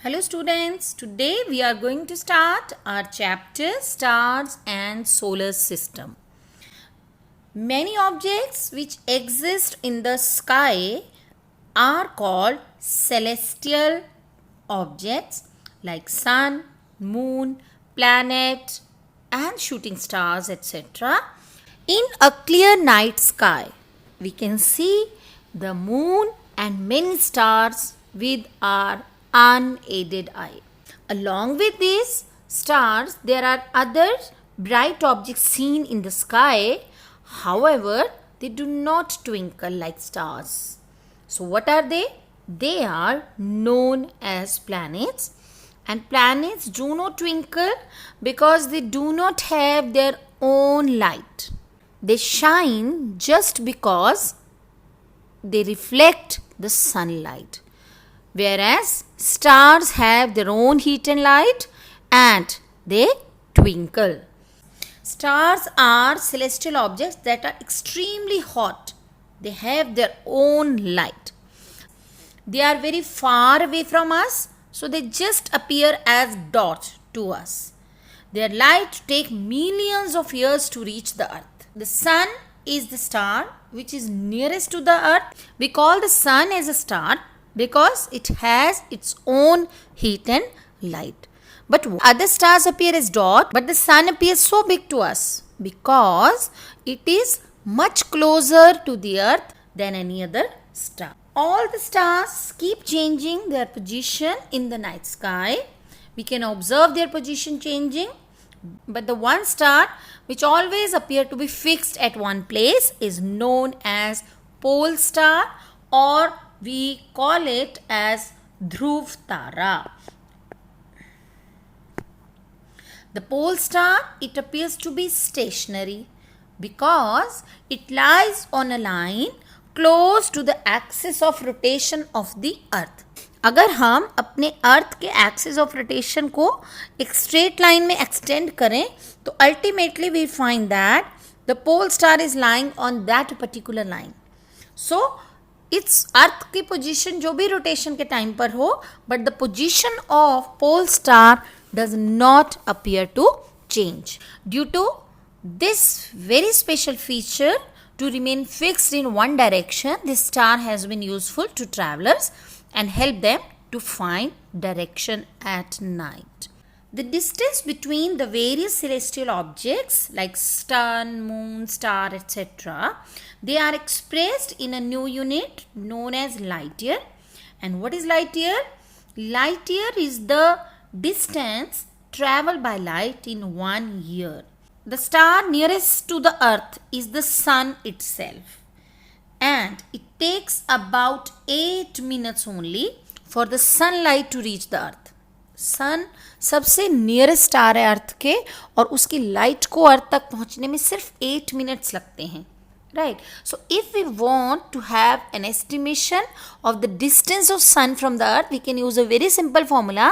Hello students, today we are going to start our chapter Stars and Solar System. Many objects which exist in the sky are called celestial objects like sun, moon, planet and shooting stars etc. In a clear night sky, we can see the moon and many stars with our unaided eye. Along with these stars, there are other bright objects seen in the sky. However, they do not twinkle like stars. So, what are they? They are known as planets. And planets do not twinkle because they do not have their own light. They shine just because they reflect the sunlight. Whereas stars have their own heat and light and they twinkle. Stars are celestial objects that are extremely hot. They have their own light. They are very far away from us, so they just appear as dots to us. Their light take millions of years to reach the earth. The sun is the star which is nearest to the earth. We call the sun as a star because it has its own heat and light. But other stars appear as dots, but the sun appears so big to us because it is much closer to the earth than any other star. All the stars keep changing their position in the night sky. We can observe their position changing, but the one star which always appear to be fixed at one place is known as pole star, or we call it as Dhruv Tara. The pole star, it appears to be stationary because it lies on a line close to the axis of rotation of the earth. अगर हम अपने अर्थ के axis of rotation को एक straight line में extend करें तो ultimately we find that the pole star is lying on that particular line. So it's earth की पोजीशन जो भी रोटेशन के टाइम पर हो, but the position of pole star does not appear to change. Due to this very special feature to remain fixed in one direction, this star has been useful to travelers and help them to find direction at night. The distance between the various celestial objects like sun, moon, star, etc., they are expressed in a new unit known as light year. And what is light year? Light year is the distance traveled by light in 1 year. The star nearest to the earth is the sun itself, and it takes about 8 minutes only for the sunlight to reach the earth. Sun सबसे nearest star है अर्थ के, और उसकी light को अर्थ तक पहुंचने में सिर्फ 8 मिनट्स लगते हैं. Right. So if we want to have an estimation of the distance of sun from the earth, we can use a very simple formula.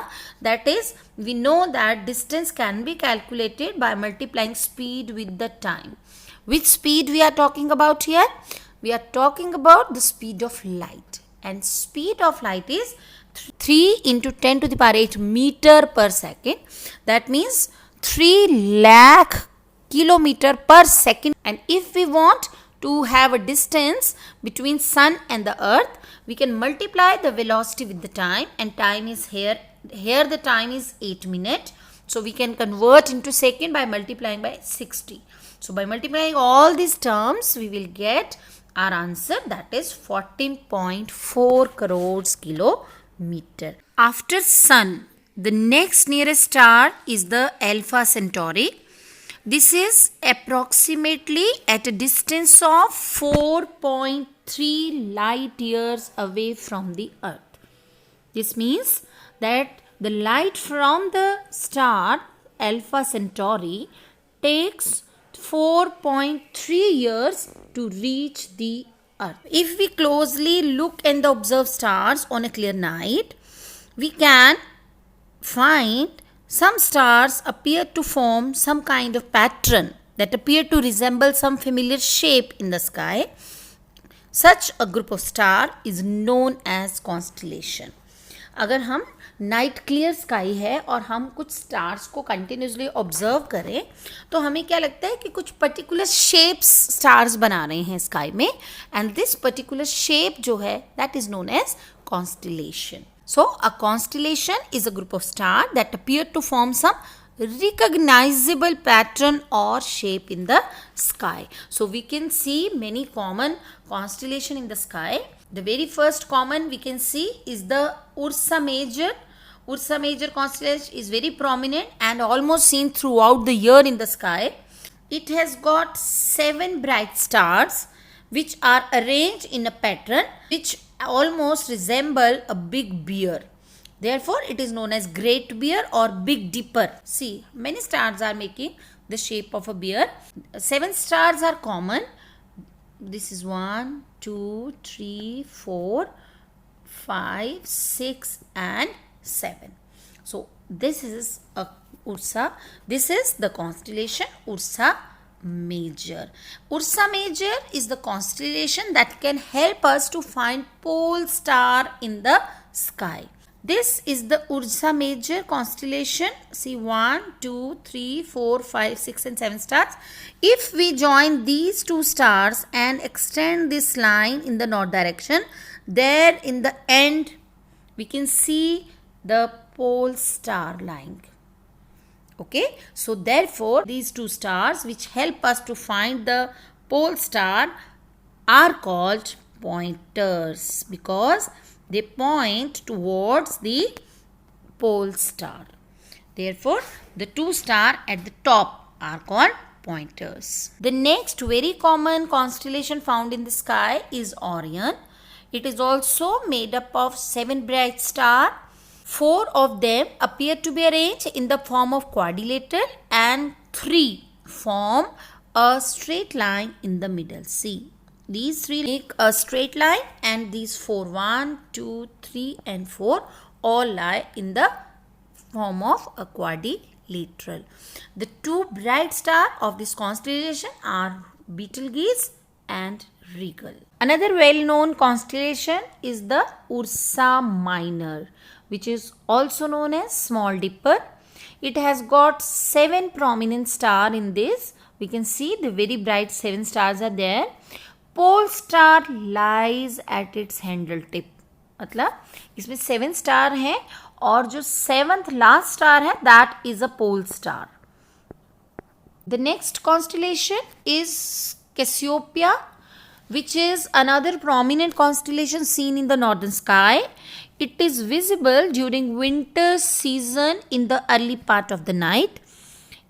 That is, we know that distance can be calculated by multiplying speed with the time. Which speed we are talking about here? We are talking about the speed of light. And speed of light is 3 into 10 to the power 8 meter per second. That means 3 lakh kilometer per second. And if we want to have a distance between sun and the earth, we can multiply the velocity with the time, and time is here the time is 8 minutes, so we can convert into second by multiplying by 60. So by multiplying all these terms, we will get our answer, that is 14.4 crores kilometer. After sun, the next nearest star is the Alpha Centauri. This is approximately at a distance of 4.3 light years away from the earth. This means that the light from the star Alpha Centauri takes 4.3 years to reach the earth. If we closely look and observe stars on a clear night, we can find some stars appear to form some kind of pattern that appear to resemble some familiar shape in the sky. Such a group of stars is known as constellation. अगर हम night clear sky है और हम कुछ stars को continuously observe करें तो हमें क्या लगता है कि कुछ पर्टिकुलर शेप्स स्टार्स बना रहे हैं स्काई में, एंड दिस पर्टिकुलर शेप जो है that is known as constellation. So a constellation is a group of stars that appear to form some recognizable pattern or shape in the sky. So we can see many common constellation in the sky. The very first common we can see is the Ursa Major. Ursa Major constellation is very prominent and almost seen throughout the year in the sky. It has got 7 bright stars which are arranged in a pattern which almost resemble a big bear. Therefore, it is known as Great Bear or Big Dipper. See, many stars are making the shape of a bear. 7 stars are common. This is 1, 2, 3, 4, 5, 6 and 7. So, this is a Ursa. This is the constellation Ursa Major. Ursa Major is the constellation that can help us to find pole star in the sky. This is the Ursa Major constellation. See 1, 2, 3, 4, 5, 6 and 7 stars. If we join these 2 stars and extend this line in the north direction, there in the end we can see the pole star lying. Okay, so therefore these 2 stars which help us to find the pole star are called pointers because they point towards the pole star. Therefore, the 2 stars at the top are called pointers. The next very common constellation found in the sky is Orion. It is also made up of 7 bright stars. 4 of them appear to be arranged in the form of quadrilateral and 3 form a straight line in the middle. See, these 3 make a straight line and these 4, 1, 2, 3 and 4 all lie in the form of a quadrilateral. The 2 bright stars of this constellation are Betelgeuse and Rigel. Another well-known constellation is the Ursa Minor, which is also known as Small Dipper. It has got 7 prominent stars in this. We can see the very bright 7 stars are there. Pole star lies at its handle tip. मतलब इसमें 7 star हैं और जो 7th last star है that is a pole star. The next constellation is Cassiopeia, which is another prominent constellation seen in the northern sky. It is visible during winter season in the early part of the night.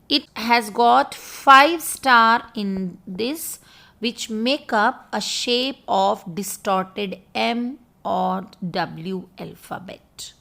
It has got 5 stars in this which make up a shape of distorted M or W alphabet.